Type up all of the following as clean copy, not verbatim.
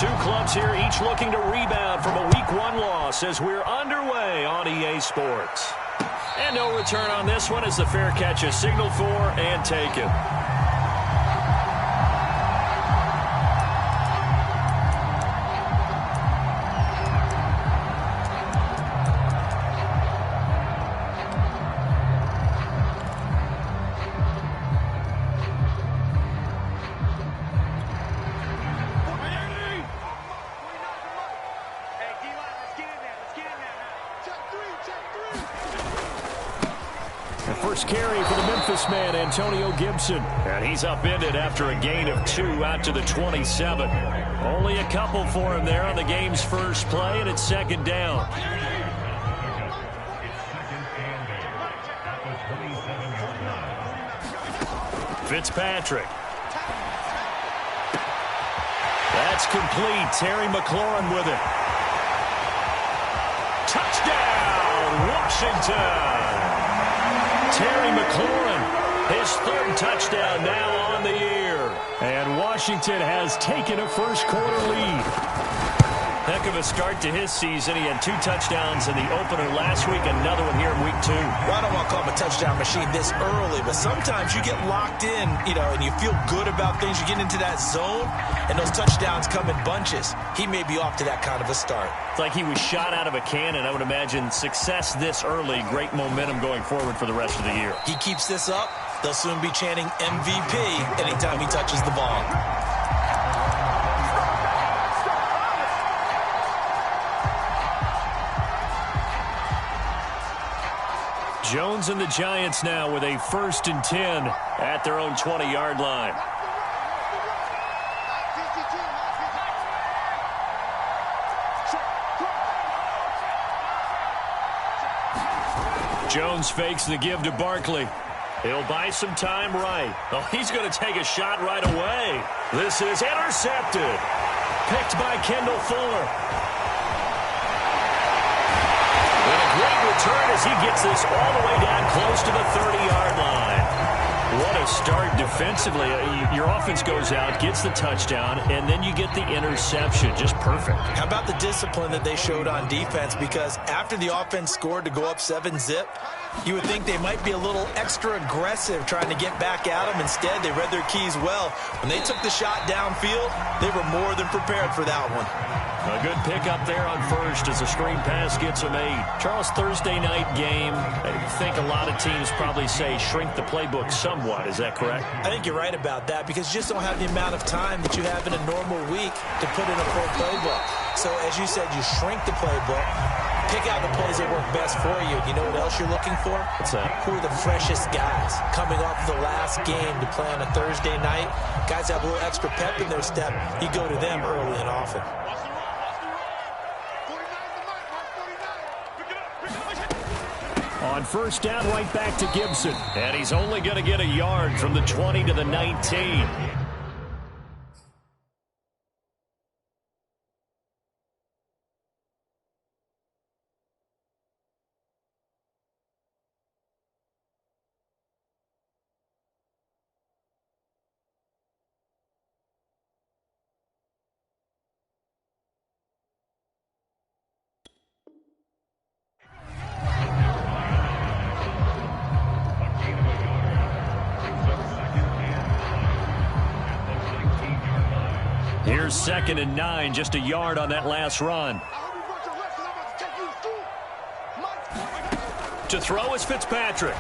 Two clubs here, each looking to rebound from a Week 1 loss as we're underway on EA Sports. And no return on this one as the fair catch is signaled for and taken. First carry for the Memphis man, Antonio Gibson. And he's upended after a gain of 2 out to the 27. Only a couple for him there on the game's first play, and it's second down. Fitzpatrick. That's complete. Terry McLaurin with it. Touchdown, Washington. Terry McLaurin, his third touchdown now on the year. And Washington has taken a first-quarter lead. Heck of a start to his season. He had 2 touchdowns in the opener last week, another one here in Week 2. Well, I don't want to call him a touchdown machine this early, but sometimes you get locked in, and you feel good about things. You get into that zone, and those touchdowns come in bunches. He may be off to that kind of a start. It's like he was shot out of a cannon. I would imagine success this early, great momentum going forward for the rest of the year. He keeps this up, they'll soon be chanting MVP anytime he touches the ball. Jones and the Giants now with a 1st and 10 at their own 20-yard line. Jones fakes the give to Barkley. He'll buy some time right. Oh, he's going to take a shot right away. This is intercepted. Picked by Kendall Fuller. Great return as he gets this all the way down close to the 30-yard line. What a start defensively. Your offense goes out, gets the touchdown, and then you get the interception. Just perfect. How about the discipline that they showed on defense? Because after the offense scored to go up 7-zip, you would think they might be a little extra aggressive trying to get back at them. Instead, they read their keys well. When they took the shot downfield, they were more than prepared for that one. A good pickup there on first as a screen pass gets a made. Charles, Thursday night game, I think a lot of teams probably say shrink the playbook somewhat. Is that correct? I think you're right about that because you just don't have the amount of time that you have in a normal week to put in a full playbook. So, as you said, you shrink the playbook, pick out the plays that work best for you. You know what else you're looking for? What's that? Who are the freshest guys coming off the last game to play on a Thursday night? Guys have a little extra pep in their step. You go to them early and often. On first down, right back to Gibson. And he's only going to get a yard from the 20 to the 19. Here's 2nd and 9, just a yard on that last run. To throw is Fitzpatrick.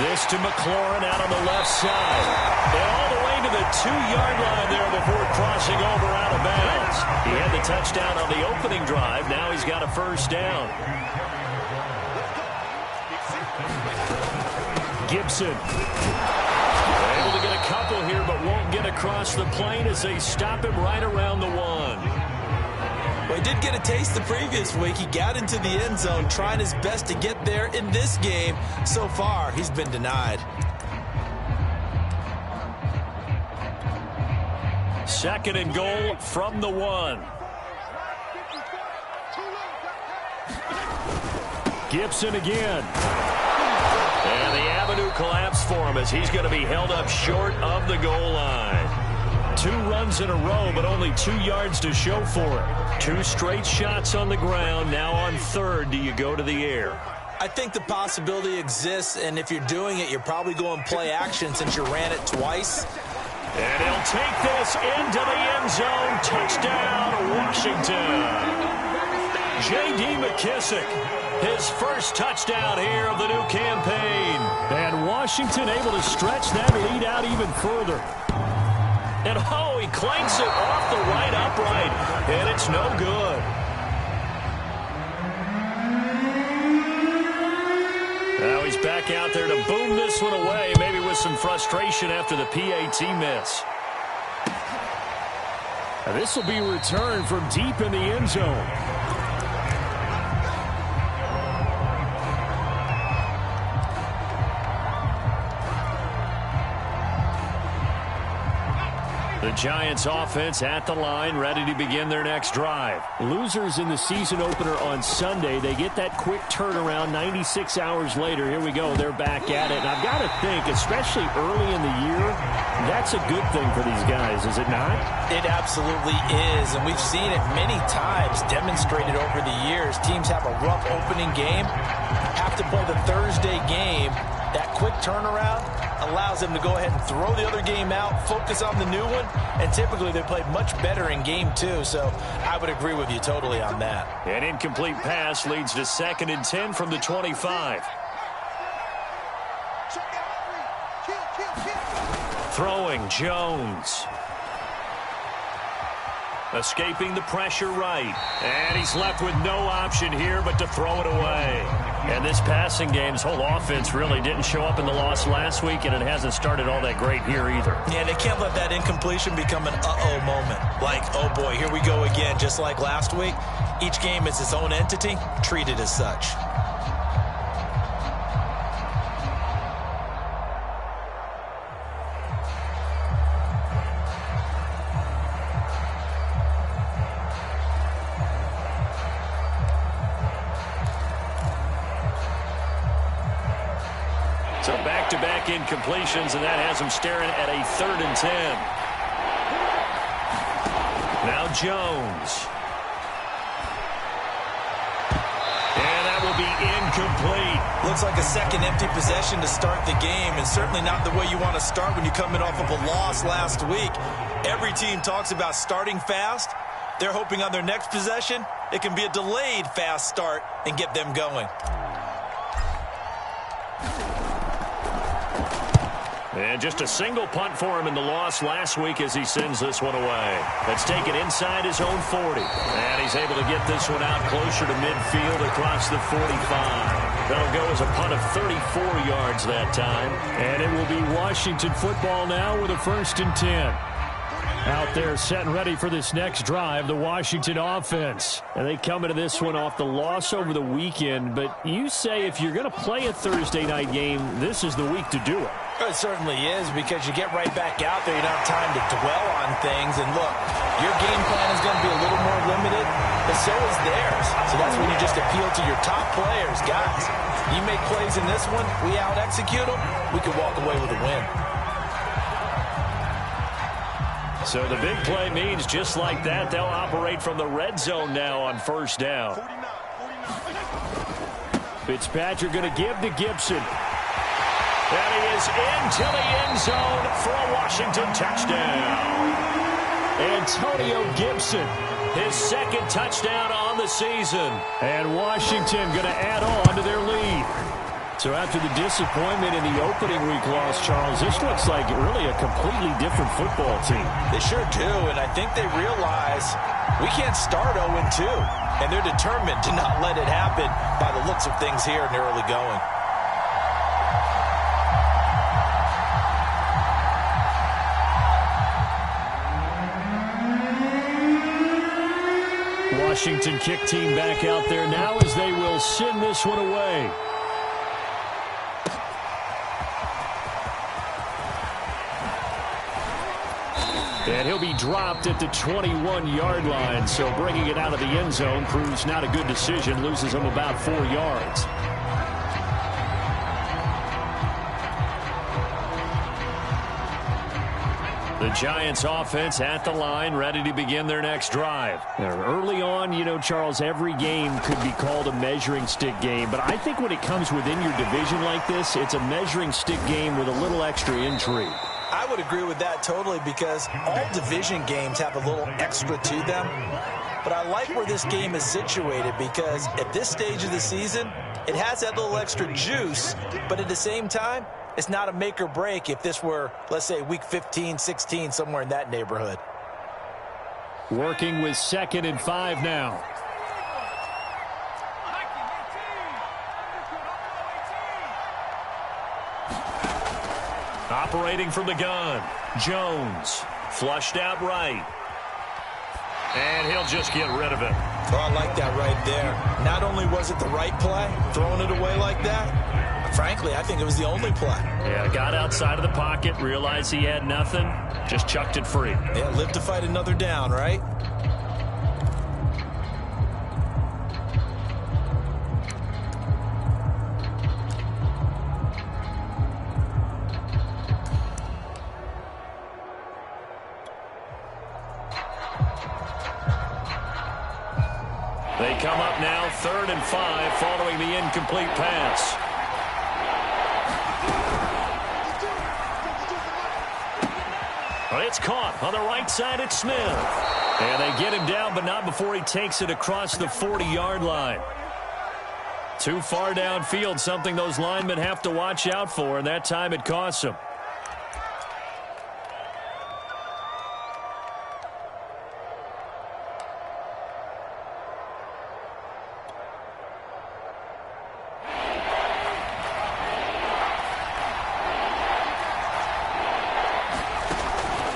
This to McLaurin out on the left side. And all the way to the 2-yard line there before crossing over out of bounds. He had the touchdown on the opening drive. Now he's got a first down. Gibson. Able to get a couple here, but won't get across the plane as they stop him right around the 1. Well, he did get a taste the previous week. He got into the end zone trying his best to get there in this game. So far, he's been denied. 2nd and goal from the 1. Gibson again. And the avenue collapsed for him as he's going to be held up short of the goal line. 2 runs in a row, but only 2 yards to show for it. 2 straight shots on the ground. Now on 3rd, do you go to the air? I think the possibility exists, and if you're doing it, you're probably going play action since you ran it twice. And he'll take this into the end zone. Touchdown, Washington. J.D. McKissick, his first touchdown here of the new campaign. And Washington able to stretch that lead out even further. And, oh, he clanks it off the right upright, and it's no good. Now he's back out there to boom this one away, maybe with some frustration after the PAT miss. Now this will be returned from deep in the end zone. The Giants offense at the line, ready to begin their next drive. Losers in the season opener on Sunday. They get that quick turnaround 96 hours later. Here we go. They're back at it. And I've got to think, especially early in the year, that's a good thing for these guys, is it not? It absolutely is. And we've seen it many times demonstrated over the years. Teams have a rough opening game, have to play the Thursday game. That quick turnaround allows them to go ahead and throw the other game out, focus on the new one, and typically they play much better in game 2, so I would agree with you totally on that. An incomplete pass leads to 2nd and 10 from the 25. Throwing, Jones. Escaping the pressure right. And he's left with no option here but to throw it away. And this passing game's whole offense really didn't show up in the loss last week, and it hasn't started all that great here either. Yeah, they can't let that incompletion become an uh-oh moment. Like, oh boy, here we go again, just like last week. Each game is its own entity, treat it as such. So back-to-back incompletions, and that has him staring at a 3rd and 10. Now Jones. And that will be incomplete. Looks like a second empty possession to start the game, and certainly not the way you want to start when you're coming off of a loss last week. Every team talks about starting fast. They're hoping on their next possession, it can be a delayed fast start and get them going. And just a single punt for him in the loss last week as he sends this one away. Let's take it inside his own 40. And he's able to get this one out closer to midfield across the 45. That'll go as a punt of 34 yards that time. And it will be Washington football now with a 1st and 10. Out there set and ready for this next drive, the Washington offense. And they come into this one off the loss over the weekend. But you say if you're going to play a Thursday night game, this is the week to do it. It certainly is, because you get right back out there. You don't have time to dwell on things. And look, your game plan is going to be a little more limited, but so is theirs. So that's when you just appeal to your top players. Guys, you make plays in this one, we out-execute them, we can walk away with a win. So the big play means just like that, they'll operate from the red zone now on 1st down. Fitzpatrick going to give to Gibson. And he is into the end zone for a Washington touchdown. Antonio Gibson, his 2nd touchdown on the season. And Washington going to add on to their lead. So after the disappointment in the opening week loss, Charles, this looks like really a completely different football team. They sure do, and I think they realize we can't start 0-2, and they're determined to not let it happen by the looks of things here in the early going. Washington kick team back out there now as they will send this one away. And he'll be dropped at the 21-yard line, so bringing it out of the end zone proves not a good decision, loses him about 4 yards. The The Giants offense at the line, ready to begin their next drive. Now, early on, you know, Charles, every game could be called a measuring stick game, but I think when it comes within your division like this, it's a measuring stick game with a little extra intrigue. I would agree with that totally, because all division games have a little extra to them. But I like where this game is situated, because at this stage of the season, it has that little extra juice, but at the same time, it's not a make or break if this were, let's say, week 15, 16, somewhere in that neighborhood. Working with 2nd and 5 now. Operating from the gun, Jones, flushed out right. And he'll just get rid of it. Oh, I like that right there. Not only was it the right play, throwing it away like that, frankly, I think it was the only play. Yeah, got outside of the pocket, realized he had nothing, just chucked it free. Yeah, live to fight another down, right? They come up now 3rd and 5 following the incomplete pass. It's caught on the right side. It's Smith. And they get him down, but not before he takes it across the 40-yard line. Too far downfield, something those linemen have to watch out for, and that time it costs them.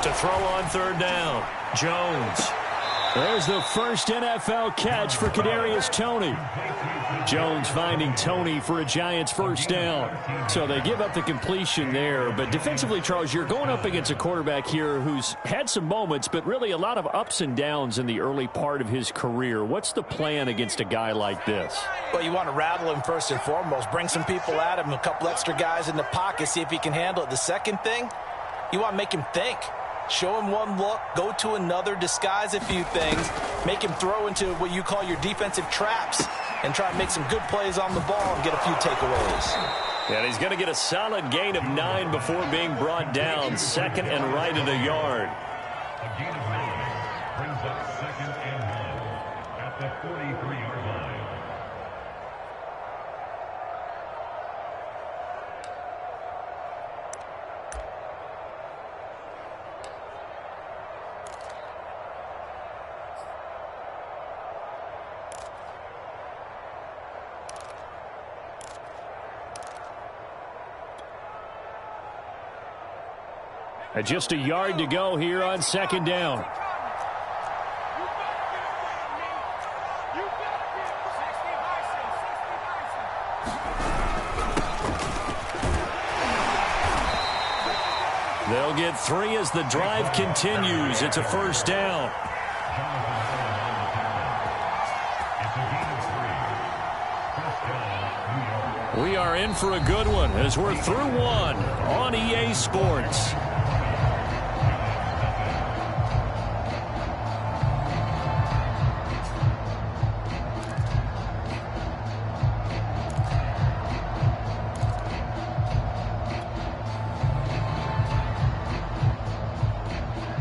To throw on 3rd down, Jones. There's the first NFL catch for Kadarius Toney. Jones finding Toney for a Giants first down. So they give up the completion there. But defensively, Charles, you're going up against a quarterback here who's had some moments, but really a lot of ups and downs in the early part of his career. What's the plan against a guy like this? Well, you want to rattle him first and foremost. Bring some people at him, a couple extra guys in the pocket, see if he can handle it. The second thing, you want to make him think. Show him one look, go to another, disguise a few things, make him throw into what you call your defensive traps, and try to make some good plays on the ball and get a few takeaways. And he's going to get a solid gain of 9 before being brought down. 2nd and right at a yard. A gain of 9 brings up 2nd and 1 at the 43-yard line. Just a yard to go here on 2nd down. They'll get 3 as the drive continues. It's a first down. We are in for a good one as we're through one on EA Sports.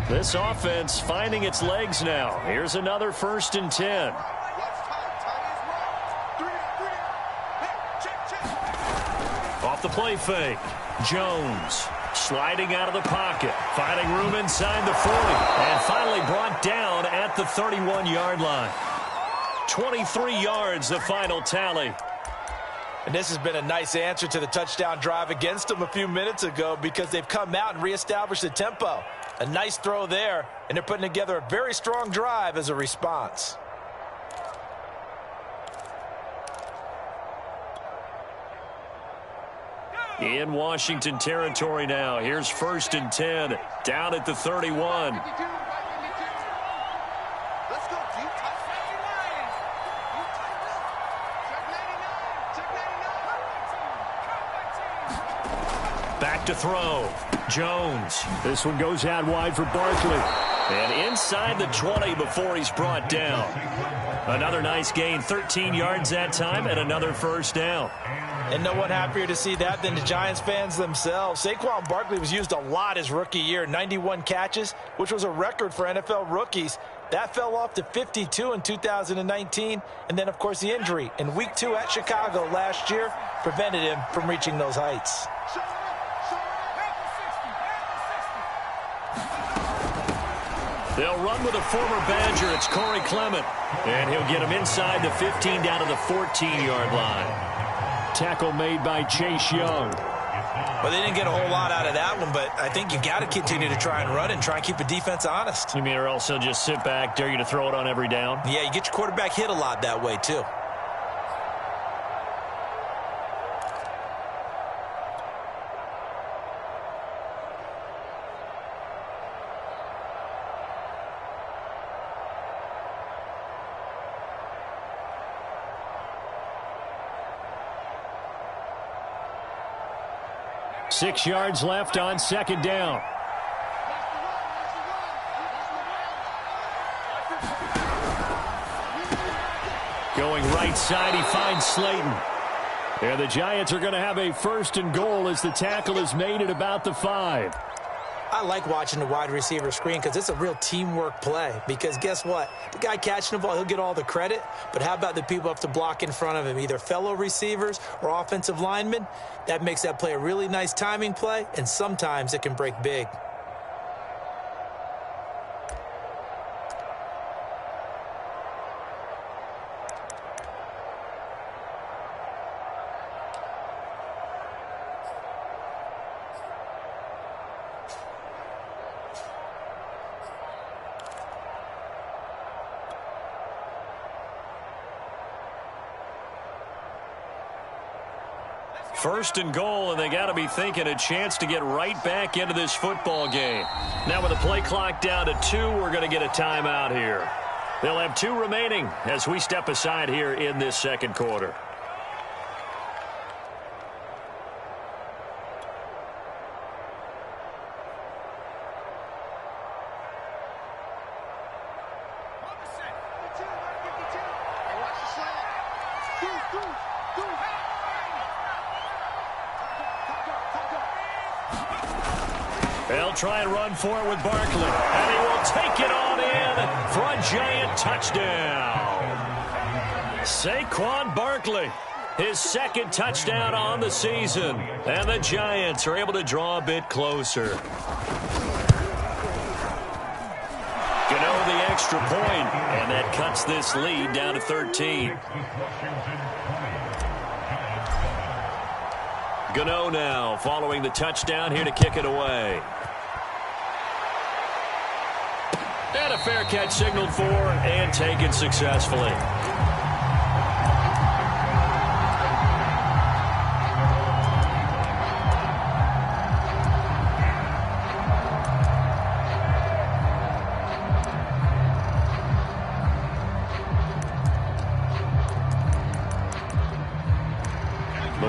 This offense finding its legs now. Here's another 1st and 10. Off the play fake. Jones sliding out of the pocket. Finding room inside the 40. And finally brought down at the 31-yard line. 23 yards the final tally. And this has been a nice answer to the touchdown drive against them a few minutes ago, because they've come out and reestablished the tempo. A nice throw there, and they're putting together a very strong drive as a response. In Washington territory now. Here's 1st and 10. Down at the 31. Back to throw. Jones. This one goes out wide for Barkley. And inside the 20 before he's brought down. Another nice gain, 13 yards that time, and another first down. And no one happier to see that than the Giants fans themselves. Saquon Barkley was used a lot his rookie year, 91 catches, which was a record for NFL rookies. That fell off to 52 in 2019. And then, of course, the injury in Week 2 at Chicago last year prevented him from reaching those heights. They'll run with a former Badger. It's Corey Clement. And he'll get him inside the 15 down to the 14-yard line. Tackle made by Chase Young. Well, they didn't get a whole lot out of that one, but I think you got to continue to try and run and try and keep the defense honest. You mean, or else they'll just sit back, dare you to throw it on every down? Yeah, you get your quarterback hit a lot that way, too. Six yards left on second down. Going right side, he finds Slayton. And the Giants are going to have a first and goal as the tackle is made at about the 5. I like watching the wide receiver screen because it's a real teamwork play. Because guess what? The guy catching the ball, he'll get all the credit. But how about the people up to block in front of him, either fellow receivers or offensive linemen? That makes that play a really nice timing play, and sometimes it can break big. First and goal, and they got to be thinking a chance to get right back into this football game. Now with the play clock down to 2, we're going to get a timeout here. They'll have 2 remaining as we step aside here in this second quarter. They'll try and run for it with Barkley. And he will take it on in for a giant touchdown. Saquon Barkley, his second touchdown on the season. And the Giants are able to draw a bit closer. Gano the extra point, and that cuts this lead down to 13. Gano now following the touchdown here to kick it away. And a fair catch signaled for and taken successfully.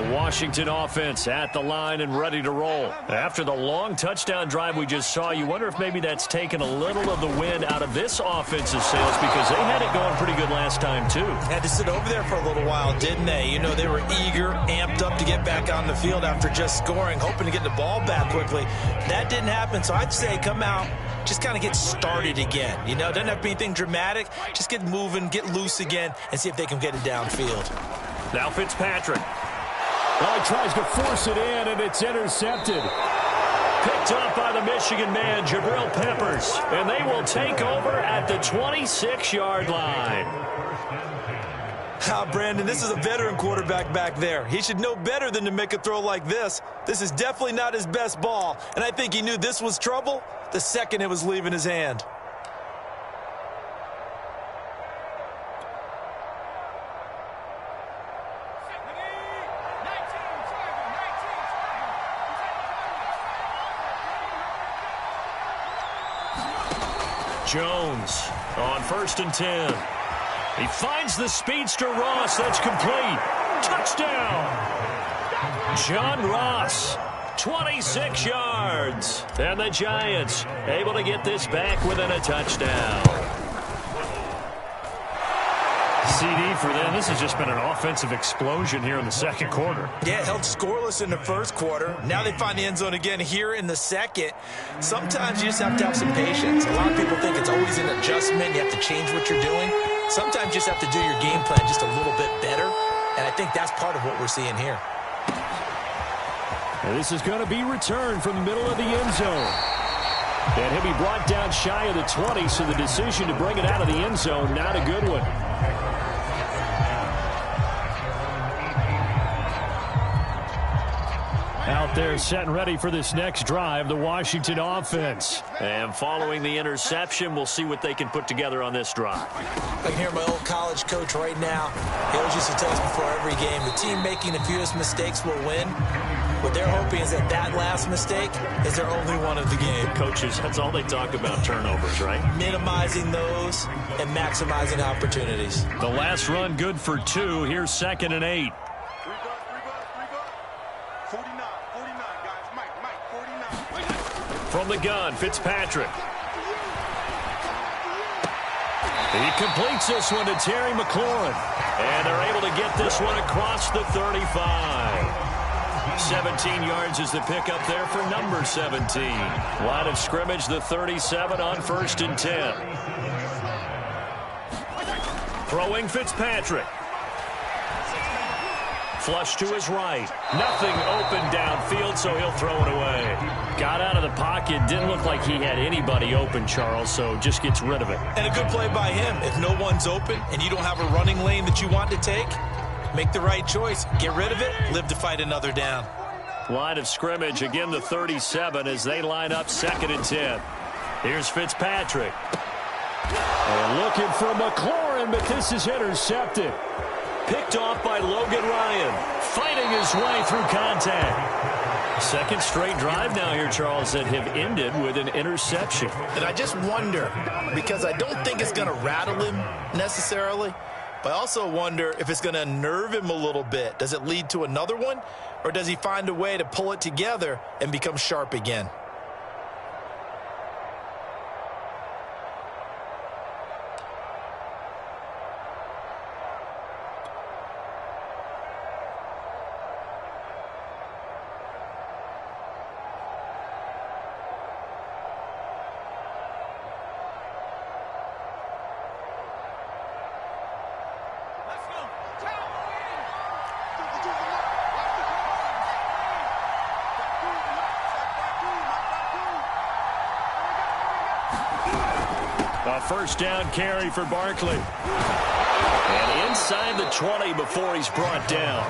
Washington offense at the line and ready to roll. After the long touchdown drive we just saw, you wonder if maybe that's taken a little of the wind out of this offensive sails because they had it going pretty good last time too. Had to sit over there for a little while, didn't they? You know, they were eager, amped up to get back on the field after just scoring, hoping to get the ball back quickly. That didn't happen, so I'd say come out, just kind of get started again. You know, doesn't have to be anything dramatic. Just get moving, get loose again, and see if they can get it downfield. Now Fitzpatrick. Well, he tries to force it in, and it's intercepted. Picked up by the Michigan man, Jabril Peppers. And they will take over at the 26-yard line. Brandon, this is a veteran quarterback back there. He should know better than to make a throw like this. This is definitely not his best ball, and I think he knew this was trouble the second it was leaving his hand. Jones on 1st and 10. He finds the speedster Ross. That's complete. Touchdown. John Ross 26 yards. And the Giants able to get this back within a touchdown. CD for them. This has just been an offensive explosion here in the second quarter. Yeah, held scoreless in the first quarter. Now they find the end zone again here in the second. Sometimes you just have to have some patience. A lot of people think it's always an adjustment. You have to change what you're doing. Sometimes you just have to do your game plan just a little bit better. And I think that's part of what we're seeing here. And this is going to be returned from the middle of the end zone. And he'll be brought down shy of the 20, so the decision to bring it out of the end zone, not a good one. Out there set and ready for this next drive, the Washington offense. And following the interception, we'll see what they can put together on this drive. I can hear my old college coach right now. He always used to tell us before every game, the team making the fewest mistakes will win. What they're hoping is that last mistake is their only one of the game. Coaches, that's all they talk about, turnovers, right? Minimizing those and maximizing opportunities. The last run good for 2. Here's 2nd and 8. 49, guys. Mike, 49. From the gun, Fitzpatrick. He completes this one to Terry McLaurin. And they're able to get this one across the 35. 17 yards is the pickup there for number 17. Line of scrimmage, the 37 on 1st and 10. Throwing Fitzpatrick. Flush to his right. Nothing open downfield, so he'll throw it away. Got out of the pocket. Didn't look like he had anybody open, Charles, so just gets rid of it. And a good play by him. If no one's open and you don't have a running lane that you want to take, make the right choice. Get rid of it. Live to fight another down. Line of scrimmage, again the 37 as they line up 2nd and 10. Here's Fitzpatrick. And looking for McLaurin, but this is intercepted. Picked off by Logan Ryan. Fighting his way through contact. Second straight drive now here, Charles, that have ended with an interception. And I just wonder, because I don't think it's going to rattle him necessarily, but I also wonder if it's going to unnerve him a little bit. Does it lead to another one, or does he find a way to pull it together and become sharp again? A first down carry for Barkley. And inside the 20 before he's brought down.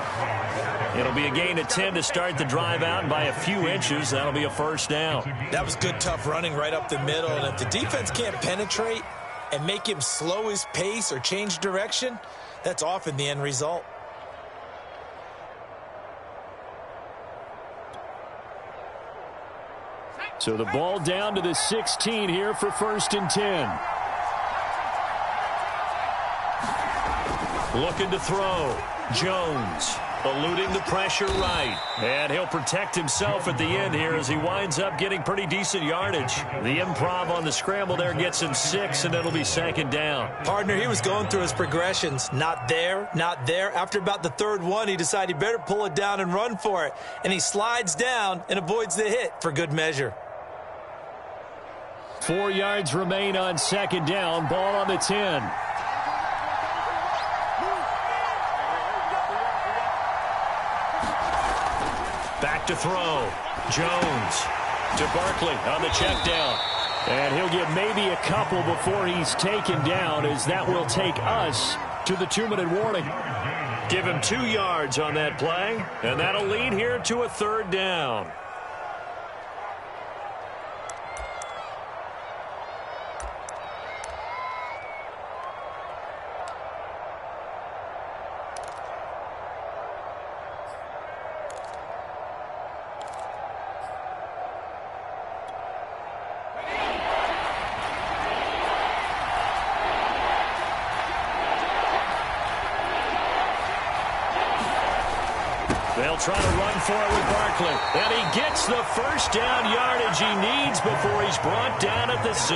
It'll be a gain of 10 to start the drive out, and by a few inches, that'll be a first down. That was good, tough running right up the middle. And if the defense can't penetrate and make him slow his pace or change direction, that's often the end result. So the ball down to the 16 here for 1st and 10. Looking to throw. Jones eluding the pressure right. And he'll protect himself at the end here as he winds up getting pretty decent yardage. The improv on the scramble there gets him 6, and it'll be 2nd down. Partner, he was going through his progressions. Not there, not there. After about the 3rd one, he decided he better pull it down and run for it. And he slides down and avoids the hit for good measure. 4 yards remain on 2nd down. Ball on the 10. Back to throw. Jones to Barkley on the check down. And he'll get maybe a couple before he's taken down, as that will take us to the 2-minute warning. Give him 2 yards on that play, and that'll lead here to a 3rd down. They'll try to run for it with Barkley. And he gets the first down yardage he needs before he's brought down at the 6.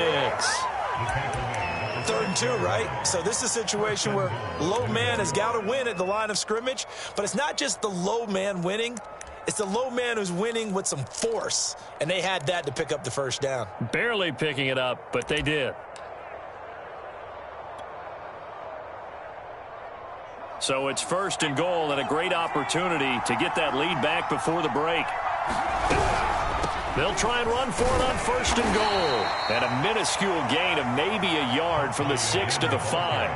3rd and 2, right? So this is a situation where low man has got to win at the line of scrimmage. But it's not just the low man winning. It's the low man who's winning with some force. And they had that to pick up the first down. Barely picking it up, but they did. So it's 1st and goal and a great opportunity to get that lead back before the break. They'll try and run for it on 1st and goal. And a minuscule gain of maybe a yard from the 6 to the 5.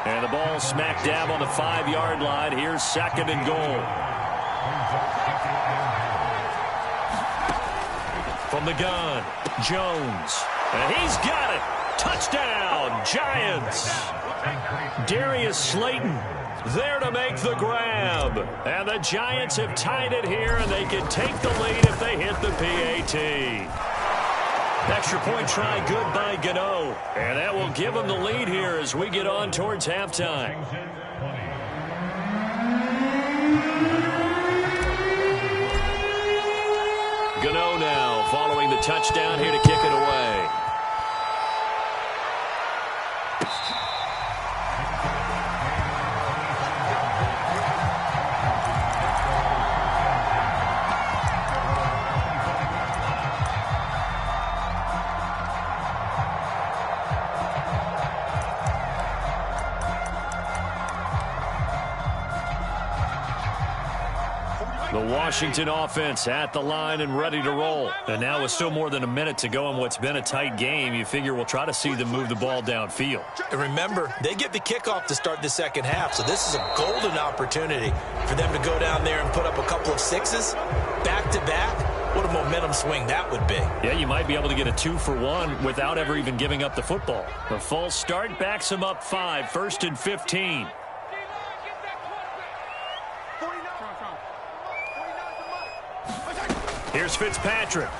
And the ball smack dab on the 5-yard line. Here's 2nd and goal. From the gun, Jones. And he's got it. Touchdown, Giants. Darius Slayton there to make the grab. And the Giants have tied it here, and they can take the lead if they hit the PAT. Extra point try good by Gano. And that will give them the lead here as we get on towards halftime. Gano now following the touchdown here to kick it away. The Washington offense at the line and ready to roll. And now with still more than a minute to go in what's been a tight game, you figure we'll try to see them move the ball downfield. And remember, they get the kickoff to start the second half, so this is a golden opportunity for them to go down there and put up a couple of 6s back-to-back. What a momentum swing that would be. Yeah, you might be able to get a 2-for-1 without ever even giving up the football. The false start backs them up 5, 1st and 15. Here's Fitzpatrick.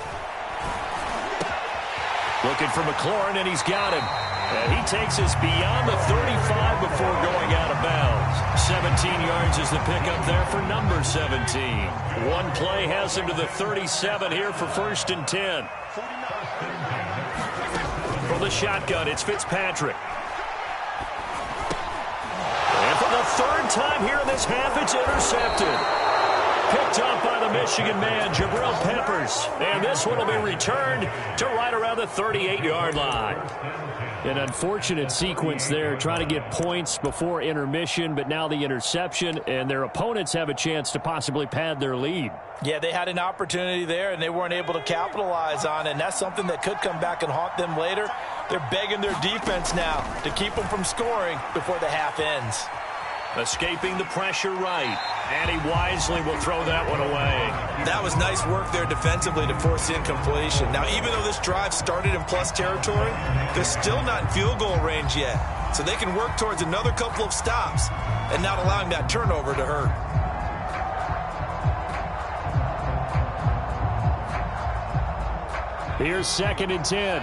Looking for McLaurin, and he's got him. And he takes us beyond the 35 before going out of bounds. 17 yards is the pickup there for number 17. One play has him to the 37 here for 1st and 10. From the shotgun, it's Fitzpatrick. And for the 3rd time here in this half, it's intercepted. Picked up by the Michigan man, Jabril Peppers. And this one will be returned to right around the 38-yard line. An unfortunate sequence there, trying to get points before intermission, but now the interception, and their opponents have a chance to possibly pad their lead. Yeah, they had an opportunity there, and they weren't able to capitalize on it, and that's something that could come back and haunt them later. They're begging their defense now to keep them from scoring before the half ends. Escaping the pressure right, and he wisely will throw that one away. That was nice work there defensively to force incompletion. Now, even though this drive started in plus territory, they're still not in field goal range yet. So they can work towards another couple of stops and not allowing that turnover to hurt. Here's 2nd and 10.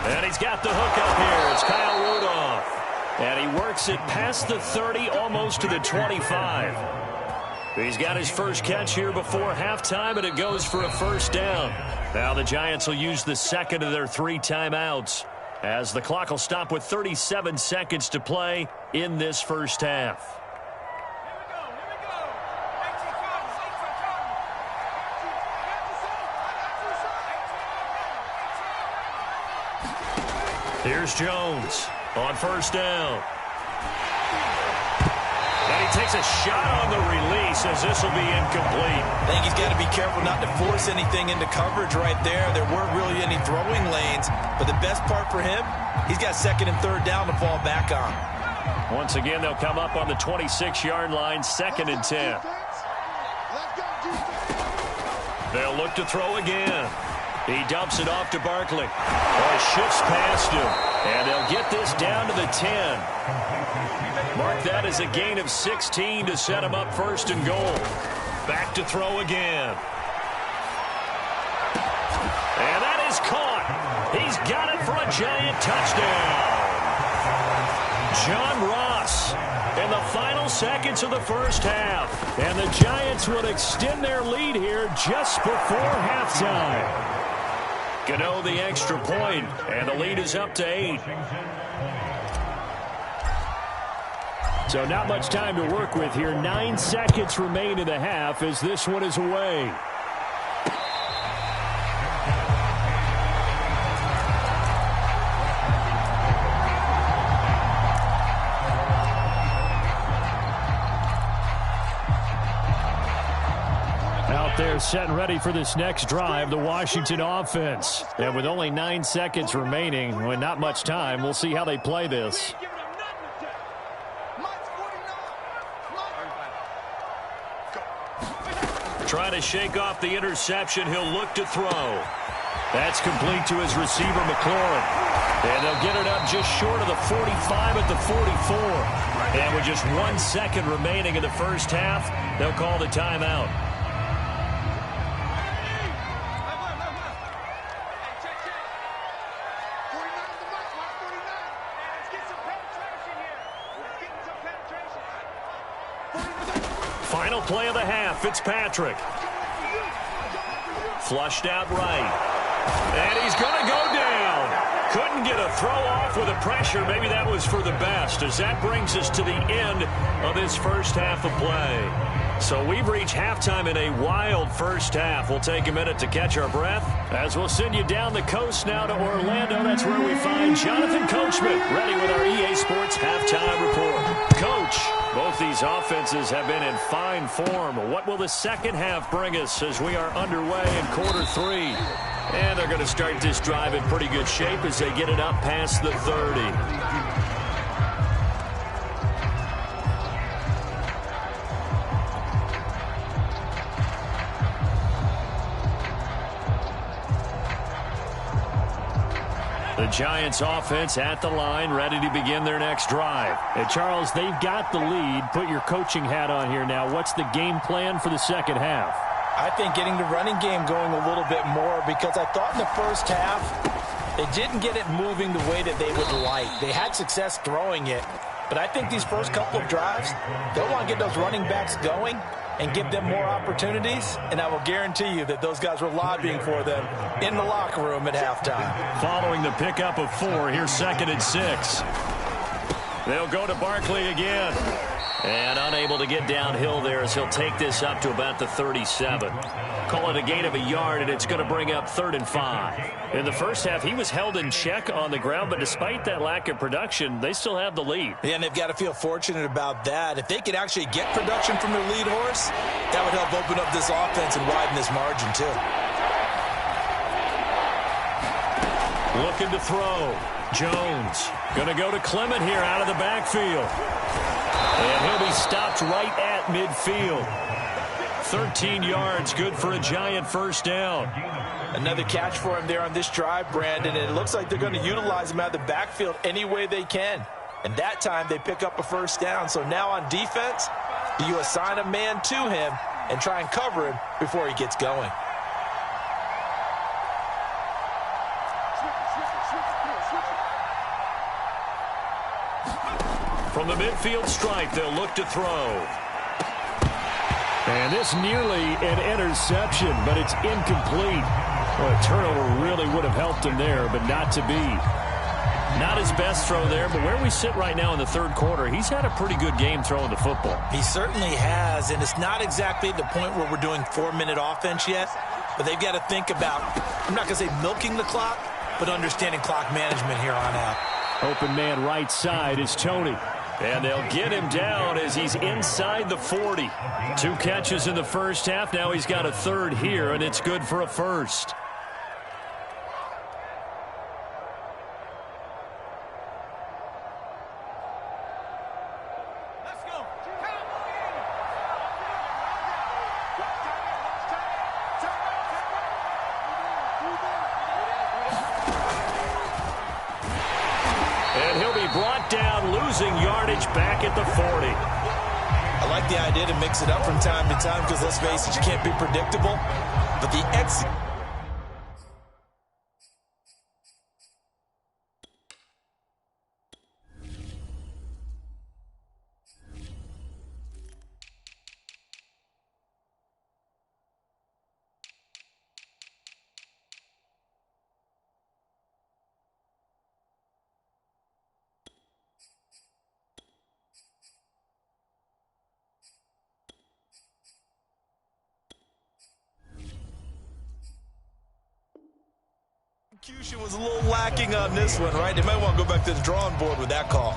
And he's got the hook up here. It's Kyle Rudolph. And he works it past the 30, almost to the 25. He's got his first catch here before halftime, and it goes for a 1st down. Now the Giants will use the 2nd of their 3 timeouts, as the clock will stop with 37 seconds to play in this first half. Here's Jones on 1st down. And he takes a shot on the release as this will be incomplete. I think he's got to be careful not to force anything into coverage right there. There weren't really any throwing lanes. But the best part for him, he's got 2nd and 3rd down to fall back on. Once again, they'll come up on the 26-yard line, 2nd and 10. They'll look to throw again. He dumps it off to Barkley. Shifts past him. And they'll get this down to the 10. Mark that as a gain of 16 to set him up 1st and goal. Back to throw again. And that is caught. He's got it for a Giant touchdown. John Ross in the final seconds of the first half. And the Giants would extend their lead here just before halftime. Gano the extra point, and the lead is up to 8. So not much time to work with here. 9 seconds remain in the half as this one is away. They're set and ready for this next drive, the Washington offense. And with only 9 seconds remaining, with not much time, we'll see how they play this. Trying to shake off the interception. He'll look to throw. That's complete to his receiver, McLaurin. And they'll get it up just short of the 45 at the 44. And with just 1 second remaining in the first half, they'll call the timeout. Final play of the half, Fitzpatrick. Flushed out right. And he's going to go down. Couldn't get a throw off with the pressure. Maybe that was for the best, as that brings us to the end of this first half of play. So we've reached halftime in a wild first half. We'll take a minute to catch our breath as we'll send you down the coast now to Orlando. That's where we find Jonathan Coachman ready with our EA Sports halftime report. Coach, both these offenses have been in fine form. What will the second half bring us as we are underway in quarter 3? And they're going to start this drive in pretty good shape as they get it up past the 30. The Giants offense at the line, ready to begin their next drive. And Charles, they've got the lead. Put your coaching hat on here now. What's the game plan for the second half? I think getting the running game going a little bit more, because I thought in the first half they didn't get it moving the way that they would like. They had success throwing it, but I think these first couple of drives, they'll want to get those running backs going and give them more opportunities, and I will guarantee you that those guys were lobbying for them in the locker room at halftime. Following the pickup of 4, here's 2nd and 6. They'll go to Barkley again. And unable to get downhill there as he'll take this up to about the 37. Call it a gain of a yard, and it's going to bring up 3rd and 5. In the first half, he was held in check on the ground, but despite that lack of production, they still have the lead. Yeah, and they've got to feel fortunate about that. If they could actually get production from their lead horse, that would help open up this offense and widen this margin too. Looking to throw. Jones going to go to Clement here out of the backfield. And he'll be stopped right at midfield. 13 yards, good for a Giant first down. Another catch for him there on this drive, Brandon, and it looks like they're going to utilize him out of the backfield any way they can. And that time they pick up a first down. So now on defense, do you assign a man to him and try and cover him before he gets going? From the midfield stripe, they'll look to throw. And this nearly an interception, but it's incomplete. Well, a turnover really would have helped him there, but not to be. Not his best throw there, but where we sit right now in the third quarter, he's had a pretty good game throwing the football. He certainly has, and it's not exactly at the point where we're doing 4-minute offense yet, but they've got to think about, I'm not going to say milking the clock, but understanding clock management here on out. Open man right side is Tony. And they'll get him down as he's inside the 40. 2 catches in the first half. Now he's got a 3rd here, and it's good for a 1st. Let's go. And he'll be brought down, losing yardage back at the 40. I like the idea to mix it up from time to time because, let's face it, you can't be predictable. But the Execution was a little lacking on this one, right? They might want to go back to the drawing board with that call.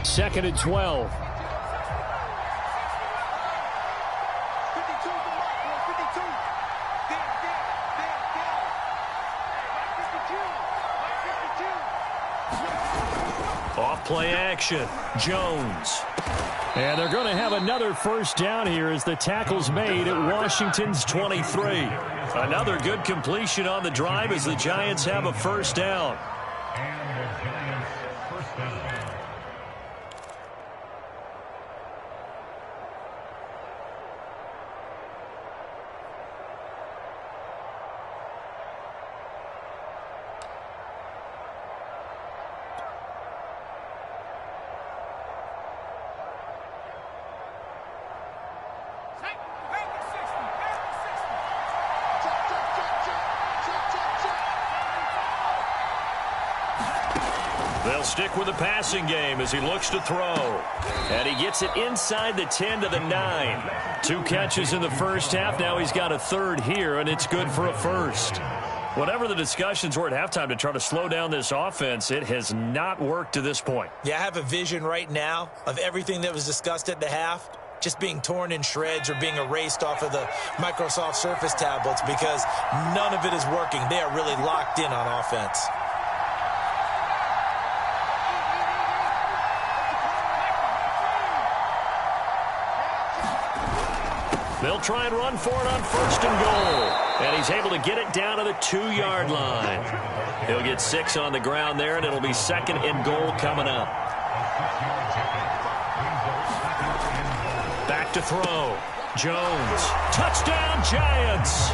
Second and 12. Off play action. Jones. And they're going to have another first down here as the tackle's made at Washington's 23. Another good completion on the drive as the Giants have a first down. And the Giants first down. They'll stick with the passing game as he looks to throw. And he gets it inside the 10 to the 9. 2 catches in the first half. Now he's got a third here, and it's good for a first. Whatever the discussions were at halftime to try to slow down this offense, it has not worked to this point. Yeah, I have a vision right now of everything that was discussed at the half just being torn in shreds or being erased off of the Microsoft Surface tablets because none of it is working. They are really locked in on offense. They'll try and run for it on first and goal. And he's able to get it down to the 2-yard line. He'll get 6 on the ground there, and it'll be second and goal coming up. Back to throw. Jones. Touchdown, Giants.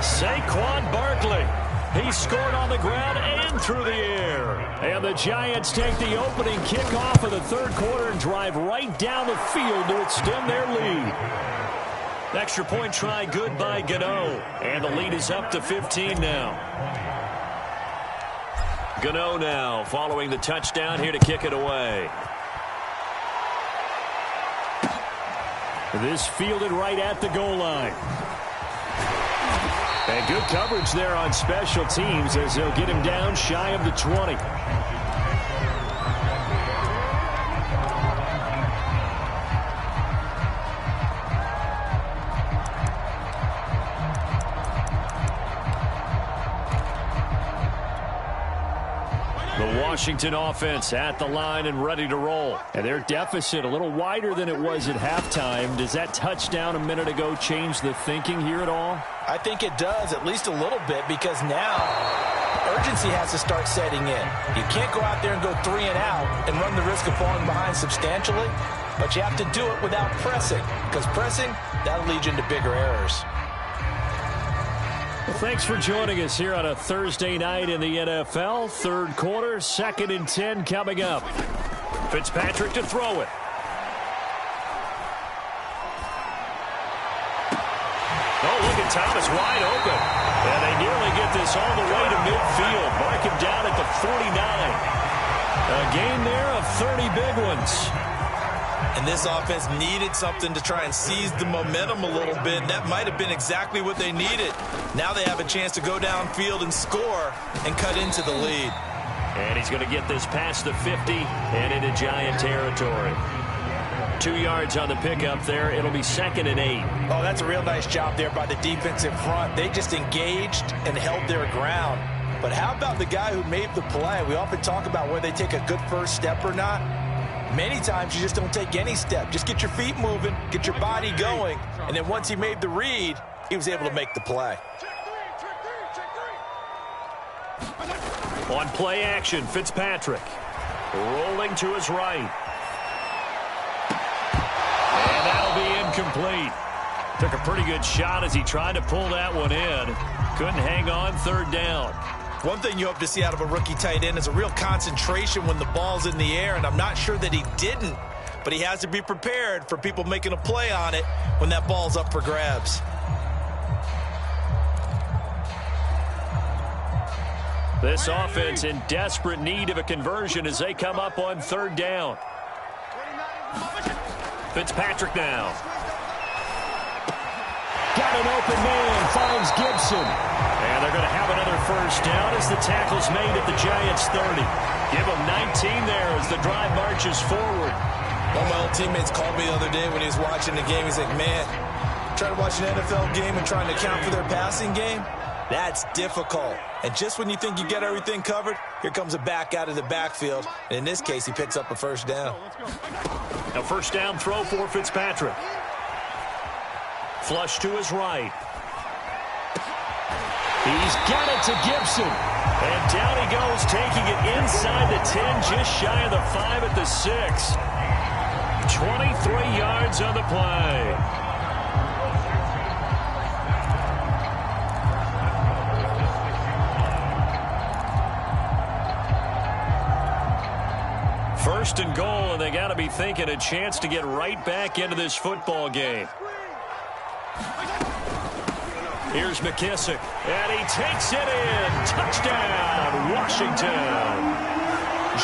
Saquon Barkley. He scored on the ground and through the air. And the Giants take the opening kickoff of the third quarter and drive right down the field to extend their lead. Extra point try good by Gano. And the lead is up to 15 now. Gano now following the touchdown here to kick it away. This fielded right at the goal line. And good coverage there on special teams as they'll get him down shy of the 20. The Washington offense at the line and ready to roll. And their deficit a little wider than it was at halftime. Does that touchdown a minute ago change the thinking here at all? I think it does, at least a little bit, because now urgency has to start setting in. You can't go out there and go 3 and out and run the risk of falling behind substantially, but you have to do it without pressing, because pressing, that'll lead you into bigger errors. Well, thanks for joining us here on a Thursday night in the NFL. Third quarter, 2nd and 10 coming up. Fitzpatrick to throw it. Oh, look at Thomas wide open. And they nearly get this all the way to midfield. Mark him down at the 49. A gain there of 30 big ones. And this offense needed something to try and seize the momentum a little bit. And that might have been exactly what they needed. Now they have a chance to go downfield and score and cut into the lead. And he's going to get this past the 50 and into Giant territory. 2 yards on the pickup there. It'll be 2nd and 8. Oh, that's a real nice job there by the defensive front. They just engaged and held their ground. But how about the guy who made the play? We often talk about whether they take a good first step or not. Many times you just don't take any step. Just get your feet moving, get your body going, and then once he made the read, he was able to make the play. On play action, Fitzpatrick. Rolling to his right. And that'll be incomplete. Took a pretty good shot as he tried to pull that one in. Couldn't hang on, 3rd down. One thing you hope to see out of a rookie tight end is a real concentration when the ball's in the air, and I'm not sure that he didn't, but he has to be prepared for people making a play on it when that ball's up for grabs. This offense in desperate need of a conversion as they come up on 3rd down. Fitzpatrick now. Got an open man, finds Gibson. And they're going to have another first down as the tackle's made at the Giants' 30. Give them 19 there as the drive marches forward. One of my old teammates called me the other day when he was watching the game. He's like, man, trying to watch an NFL game and trying to account for their passing game, that's difficult. And just when you think you get everything covered, here comes a back out of the backfield. And in this case, he picks up a first down. A first down throw for Fitzpatrick. Flush to his right. He's got it to Gibson. And down he goes, taking it inside the 10, just shy of the 5 at the 6. 23 yards on the play. First and goal, and they got to be thinking a chance to get right back into this football game. Here's McKissick, and he takes it in. Touchdown, Washington.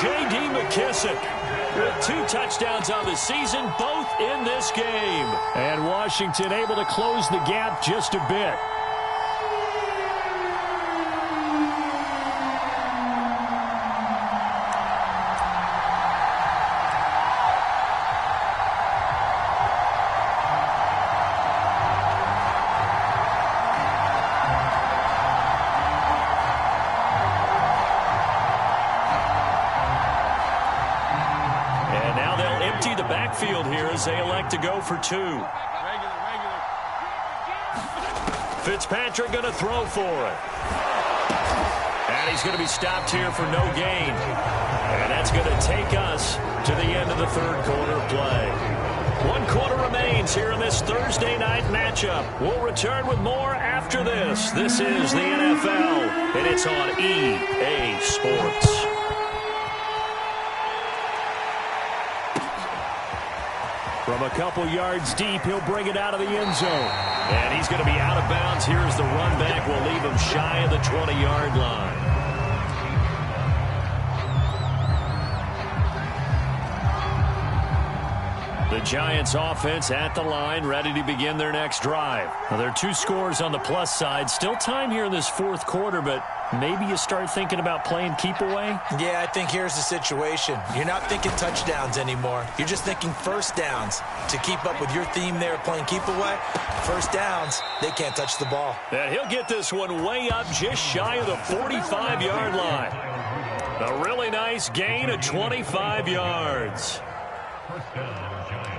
J.D. McKissick with 2 touchdowns on the season, both in this game. And Washington able to close the gap just a bit. Field here as they elect to go for 2. Fitzpatrick going to throw for it. And he's going to be stopped here for no gain. And that's going to take us to the end of the third quarter play. 1 quarter remains here in this Thursday night matchup. We'll return with more after this. This is the NFL, and it's on EA Sports. From a couple yards deep, he'll bring it out of the end zone. And he's going to be out of bounds. Here's the run back. We'll leave him shy of the 20-yard line. The Giants offense at the line, ready to begin their next drive. Now, there are 2 scores on the plus side. Still time here in this fourth quarter, but maybe you start thinking about playing keep away? Yeah, I think here's the situation. You're not thinking touchdowns anymore. You're just thinking first downs. To keep up with your theme there, playing keep away, first downs, they can't touch the ball. And he'll get this one way up just shy of the 45-yard line. A really nice gain of 25 yards. First down, Giants.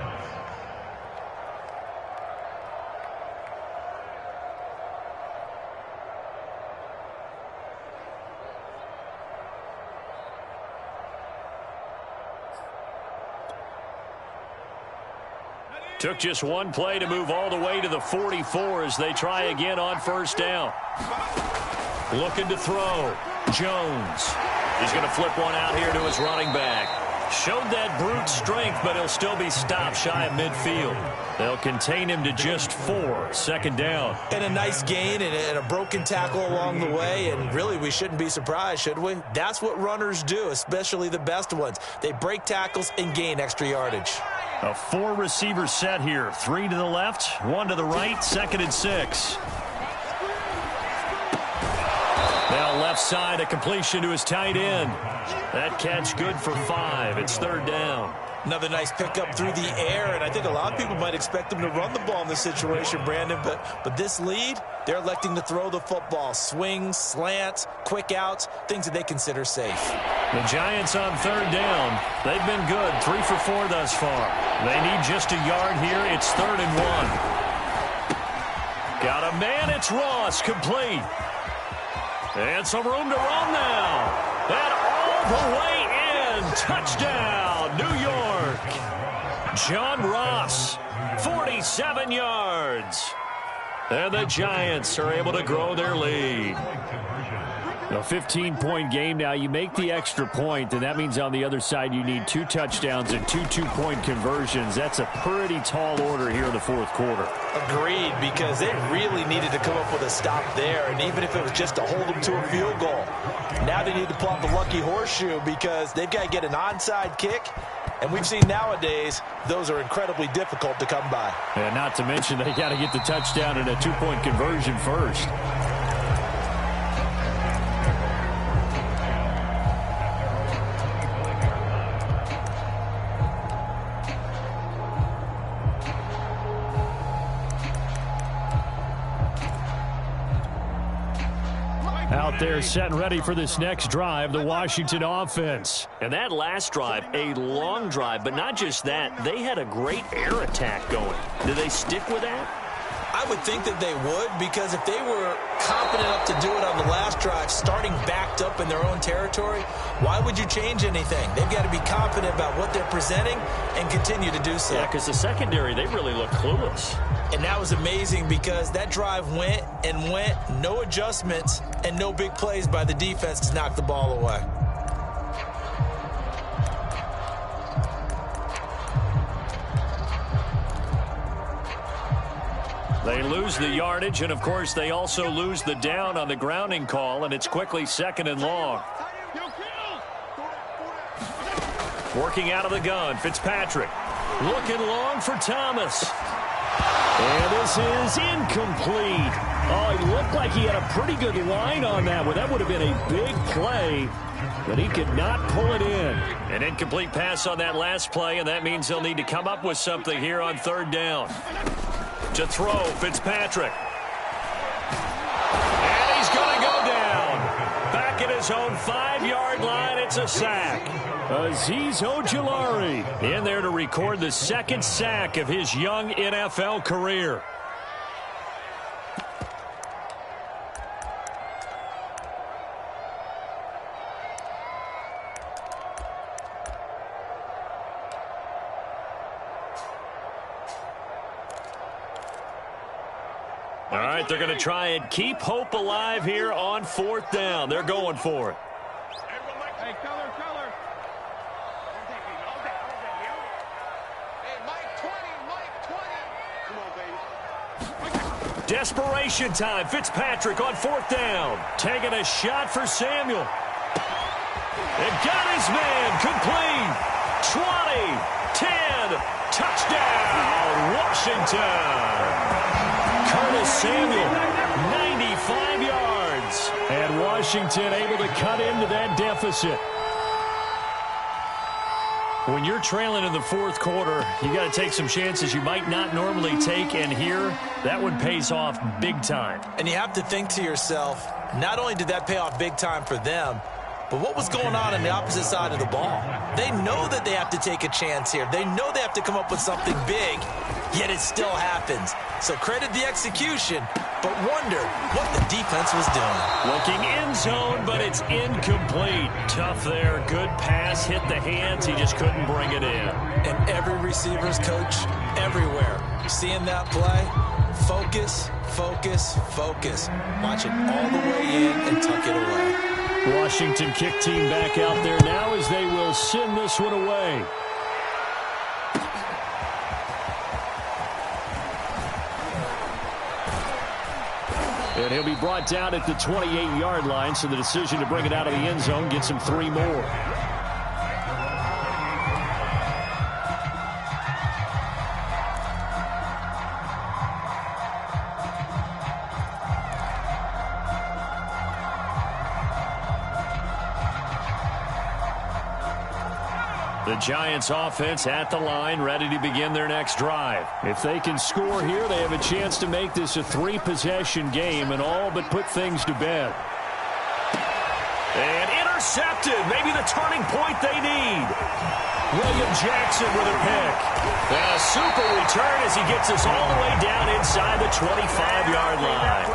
Took just one play to move all the way to the 44 as they try again on first down. Looking to throw. Jones. He's going to flip one out here to his running back. Showed that brute strength, but he'll still be stopped shy of midfield. They'll contain him to just 4. Second down. And a nice gain and a broken tackle along the way. And really, we shouldn't be surprised, should we? That's what runners do, especially the best ones. They break tackles and gain extra yardage. A 4-receiver set here. 3 to the left, 1 to the right, 2nd and 6. Now left side, a completion to his tight end. That catch good for 5. It's 3rd down. Another nice pickup through the air, and I think a lot of people might expect them to run the ball in this situation, Brandon, but this lead, they're electing to throw the football. Swings, slants, quick outs, things that they consider safe. The Giants on 3rd down. They've been good, 3 for 4 thus far. They need just a yard here. It's 3rd and 1. Got a man, it's Ross, complete. And some room to run now. And all the way in. Touchdown, New York. John Ross, 47 yards. And the Giants are able to grow their lead. A 15-point game now. You make the extra point, and that means on the other side you need 2 touchdowns and 2 two-point conversions. That's a pretty tall order here in the fourth quarter. Agreed, because they really needed to come up with a stop there, and even if it was just to hold them to a field goal. Now they need to pull out the lucky horseshoe because they've got to get an onside kick, and we've seen nowadays those are incredibly difficult to come by. And not to mention they got to get the touchdown and a 2-point conversion first. Out there set and ready for this next drive, the Washington offense. And that last drive, a long drive, but not just that. They had a great air attack going. Do they stick with that? I would think that they would, because if they were confident enough to do it on the last drive, starting backed up in their own territory, why would you change anything? They've got to be confident about what they're presenting and continue to do so. Yeah, because the secondary, they really look clueless. And that was amazing because that drive went and went, no adjustments, and no big plays by the defense to knock the ball away. They lose the yardage, and of course they also lose the down on the grounding call, and it's quickly 2nd and long. Working out of the gun, Fitzpatrick. Looking long for Thomas. And this is incomplete. Oh, he looked like he had a pretty good line on that one. That would have been a big play, but he could not pull it in. An incomplete pass on that last play, and that means they'll need to come up with something here on 3rd down. To throw, Fitzpatrick. And he's going to go down. Back at his own 5-yard line, it's a sack. Azeez Ojulari in there to record the 2nd sack of his young NFL career. All right, they're going to try and keep hope alive here on 4th down. They're going for it. Hey, color. Hey, Mike 20. Come on, baby. Desperation time. Fitzpatrick on 4th down. Taking a shot for Samuel. And got his man complete. 20, 10, touchdown, Washington. Curtis Samuel, 95 yards. And Washington able to cut into that deficit. When you're trailing in the 4th quarter, you got to take some chances you might not normally take, and here, that one pays off big time. And you have to think to yourself, not only did that pay off big time for them, but what was going on the opposite side of the ball? They know that they have to take a chance here. They know they have to come up with something big, yet it still happens. So credit the execution, but wonder what the defense was doing. Looking end zone, but it's incomplete. Tough there. Good pass. Hit the hands. He just couldn't bring it in. And every receiver's coach everywhere. Seeing that play, focus, focus, focus. Watch it all the way in and tuck it away. Washington kick team back out there now as they will send this one away. And he'll be brought down at the 28-yard line, so the decision to bring it out of the end zone gets him 3 more. The Giants offense at the line, ready to begin their next drive. If they can score here, they have a chance to make this a 3-possession game and all but put things to bed. And intercepted, maybe the turning point they need. William Jackson with a pick. And a super return as he gets us all the way down inside the 25-yard line.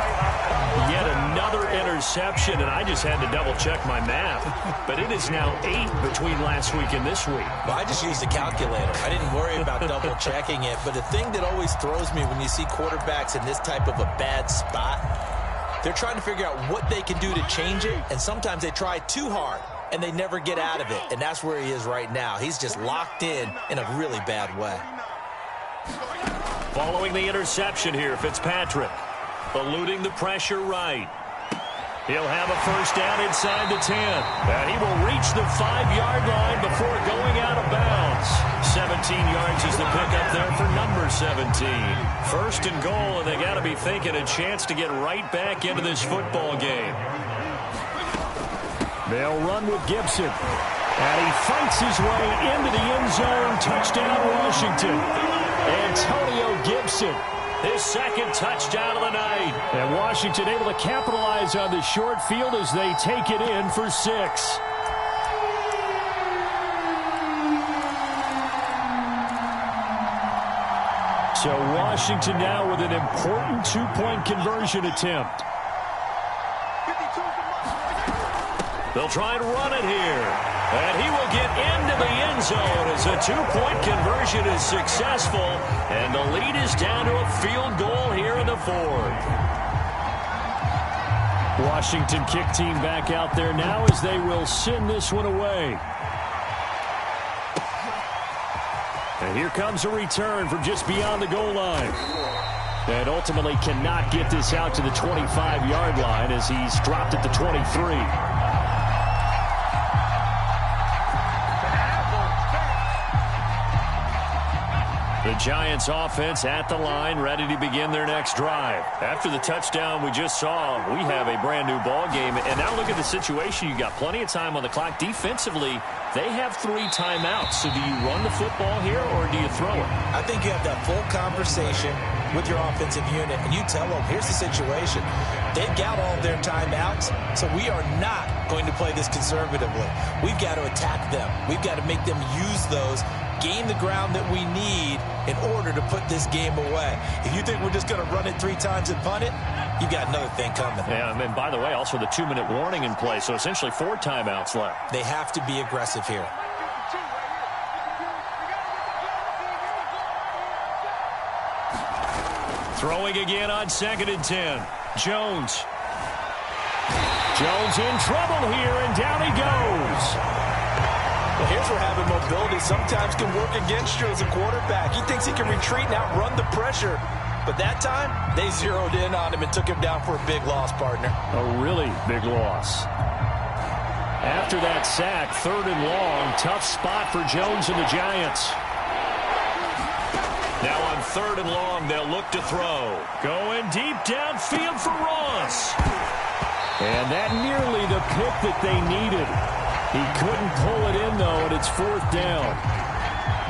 Yet another interception, and I just had to double-check my math. But it is now 8 between last week and this week. Well, I just used a calculator. I didn't worry about double-checking it. But the thing that always throws me when you see quarterbacks in this type of a bad spot, They're trying to figure out what they can do to change it, and sometimes they try too hard, and they never get out of it, and that's where he is right now. He's just locked in a really bad way. Following the interception here, Fitzpatrick. Eluding the pressure right. He'll have a first down inside the 10. And he will reach the 5-yard line before going out of bounds. 17 yards is the pickup there for number 17. First and goal, and they got to be thinking a chance to get right back into this football game. They'll run with Gibson. And he fights his way into the end zone. Touchdown, Washington. Antonio Gibson, his second touchdown of the night. And Washington able to capitalize on the short field as they take it in for 6. So Washington now with an important 2-point conversion attempt. They'll try and run it here. And he will get into the end zone as a 2-point conversion is successful. And the lead is down to a field goal here in the 4th. Washington kick team back out there now as they will send this one away. And here comes a return from just beyond the goal line. And ultimately cannot get this out to the 25-yard line as he's dropped at the 23. The Giants offense at the line, ready to begin their next drive. After the touchdown we just saw, we have a brand new ball game. And now look at the situation. You got plenty of time on the clock. Defensively, they have 3 timeouts. So do you run the football here or do you throw it? I think you have that full conversation with your offensive unit, and you tell them, here's the situation. They've got all their timeouts, so we are not going to play this conservatively. We've got to attack them. We've got to make them use those, gain the ground that we need in order to put this game away. If you think we're just going to run it 3 times and punt it, you've got another thing coming. Yeah, and by the way, also the 2-minute warning in play, so essentially 4 timeouts left. They have to be aggressive here. Throwing again on 2nd and 10. Jones. Jones in trouble here, and down he goes. Well, here's where having mobility sometimes can work against you as a quarterback. He thinks he can retreat and outrun the pressure. But that time, they zeroed in on him and took him down for a big loss, partner. A really big loss. After that sack, 3rd and long, tough spot for Jones and the Giants. Now on 3rd and long, they'll look to throw. Going deep downfield for Ross. And that nearly the pick that they needed. He couldn't pull it in, though, and it's 4th down.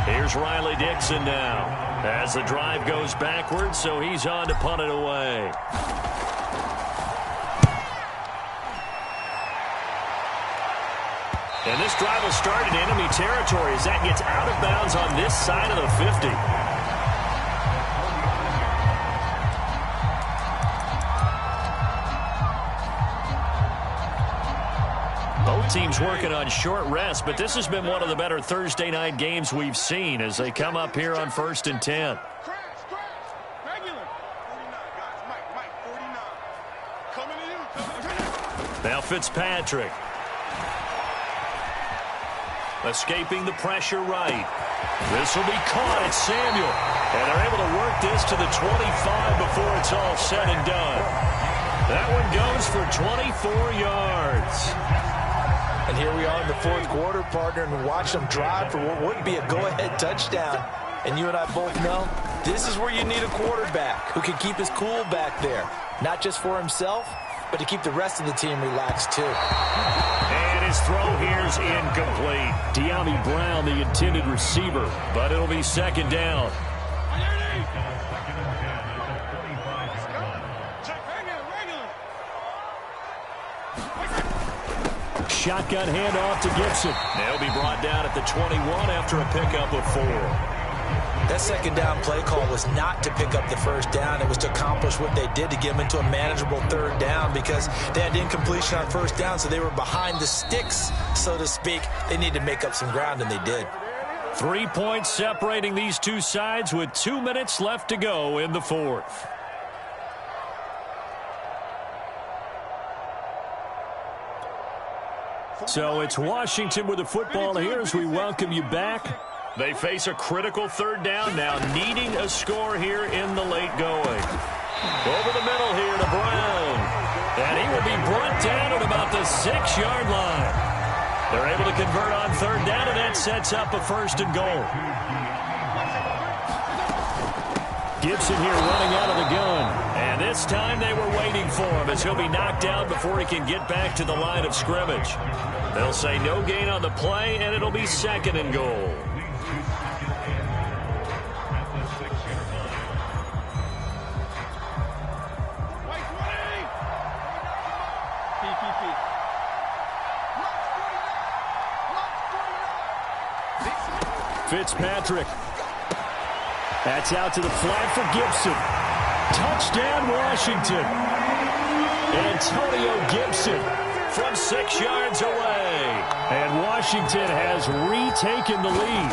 Here's Riley Dixon now as the drive goes backwards, so he's on to punt it away. And this drive will start in enemy territory as that gets out of bounds on this side of the 50. Both teams working on short rest, but this has been one of the better Thursday night games we've seen as they come up here on 1st and 10. Now Fitzpatrick. Escaping the pressure right. This will be caught at Samuel. And they're able to work this to the 25 before it's all said and done. That one goes for 24 yards. And here we are in the 4th quarter, partner, and watch them drive for what would be a go-ahead touchdown. And you and I both know this is where you need a quarterback who can keep his cool back there. Not just for himself, but to keep the rest of the team relaxed too. And his throw here's incomplete. De'Ami Brown, the intended receiver, but it'll be 2nd down. Shotgun handoff to Gibson. They'll be brought down at the 21 after a pickup of 4. That 2nd down play call was not to pick up the 1st down. It was to accomplish what they did to get them into a manageable 3rd down because they had incompletion on 1st down, so they were behind the sticks, so to speak. They needed to make up some ground, and they did. 3 points separating these two sides with 2 minutes left to go in the 4th. So it's Washington with the football here as we welcome you back. They face a critical third down now, needing a score here in the late going. Over the middle here to Brown. And he will be brought down at about the 6-yard line. They're able to convert on third down, and that sets up a 1st and goal. Gibson here running out of the gun. And this time they were waiting for him as he'll be knocked down before he can get back to the line of scrimmage. They'll say no gain on the play, and it'll be 2nd and goal. Fitzpatrick. That's out to the flat for Gibson. Touchdown, Washington. Antonio Gibson from 6 yards away. And Washington has retaken the lead.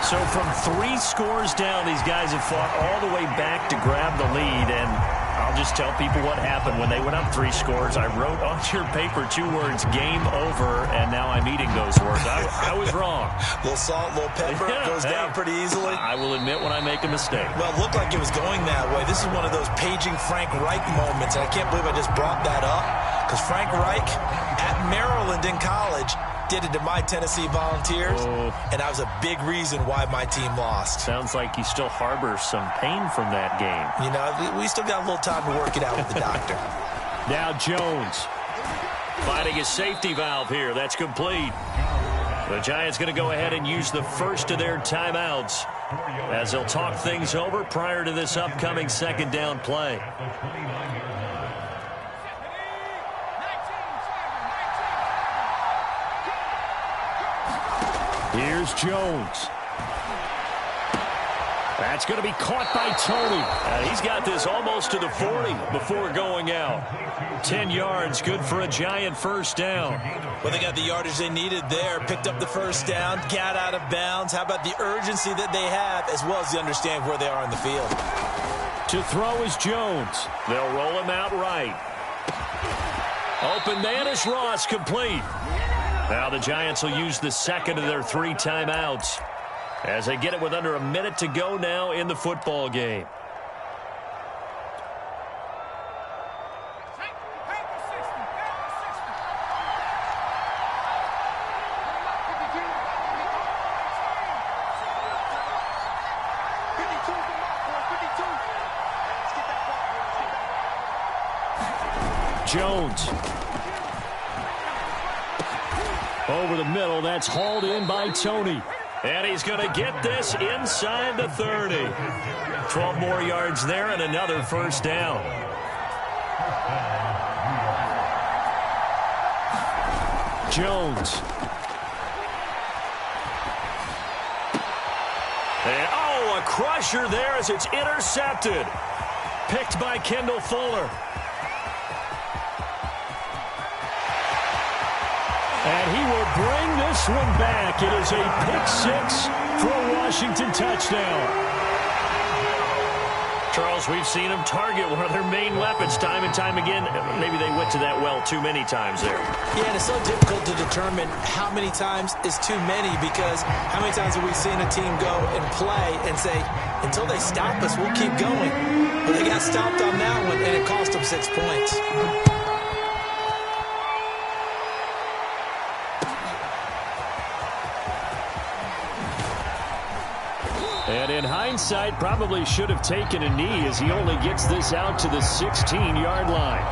So from 3 scores down, these guys have fought all the way back to grab the lead. And I'll just tell people what happened when they went up 3 scores. I wrote on your paper 2 words, game over, and now I'm eating those words. I was wrong. A little salt, a little pepper, goes down pretty easily. I will admit when I make a mistake. Well, it looked like it was going that way. This is one of those paging Frank Reich moments, and I can't believe I just brought that up, because Frank Reich at Maryland in college did it to my Tennessee Volunteers, and that was a big reason why my team lost. Sounds like he still harbors some pain from that game. You know, we still got a little time to work it out with the doctor. Now Jones finding a safety valve here. That's complete. The Giants going to go ahead and use the first of their timeouts as they'll talk things over prior to this upcoming 2nd down play. Here's Jones. That's going to be caught by Tony. He's got this almost to the 40 before going out. 10 yards, good for a Giant 1st down. Well, they got the yardage they needed there. Picked up the 1st down, got out of bounds. How about the urgency that they have, as well as the understanding where they are in the field. To throw is Jones. They'll roll him out right. Open man is Ross, complete. Now the Giants will use the 2nd of their 3 timeouts as they get it with under a minute to go now in the football game. Jones. Over the middle, that's hauled in by Tony. And he's going to get this inside the 30. 12 more yards there and another 1st down. Jones. And, a crusher there as it's intercepted. Picked by Kendall Fuller. And he will bring this one back. It is a pick-6 for a Washington touchdown. Charles, we've seen them target one of their main weapons time and time again. Maybe they went to that well too many times there. Yeah, and it's so difficult to determine how many times is too many, because how many times have we seen a team go and play and say, until they stop us, we'll keep going. But they got stopped on that one, and it cost them 6 points. And in hindsight, probably should have taken a knee as he only gets this out to the 16-yard line.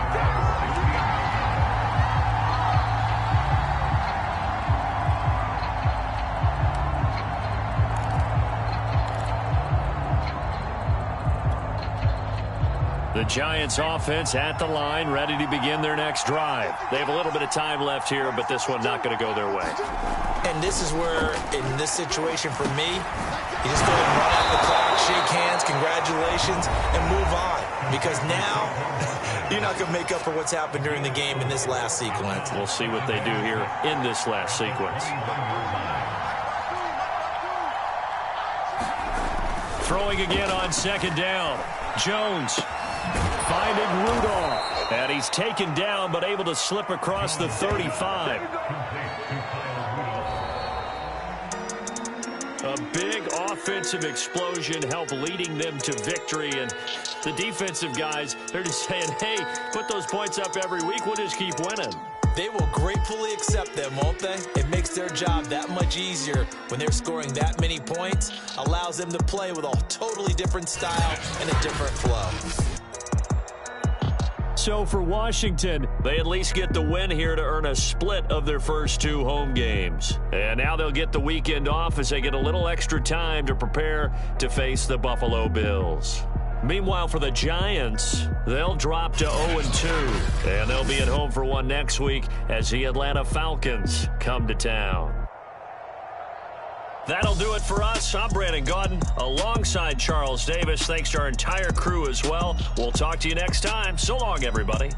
The Giants offense at the line, ready to begin their next drive. They have a little bit of time left here, but this one not going to go their way. And this is where, in this situation for me, you just go ahead and run out the clock, shake hands, congratulations, and move on. Because now, you're not going to make up for what's happened during the game in this last sequence. We'll see what they do here in this last sequence. Throwing again on 2nd down. Jones finding Rudolph. And he's taken down, but able to slip across the 35. A big offensive explosion helped leading them to victory. And the defensive guys, they're just saying, hey, put those points up every week. We'll just keep winning. They will gratefully accept them, won't they? It makes their job that much easier when they're scoring that many points. Allows them to play with a totally different style and a different flow. So for Washington, they at least get the win here to earn a split of their first 2 home games. And now they'll get the weekend off as they get a little extra time to prepare to face the Buffalo Bills. Meanwhile, for the Giants, they'll drop to 0-2. And they'll be at home for one next week as the Atlanta Falcons come to town. That'll do it for us. I'm Brandon Gaudin alongside Charles Davis. Thanks to our entire crew as well. We'll talk to you next time. So long, everybody.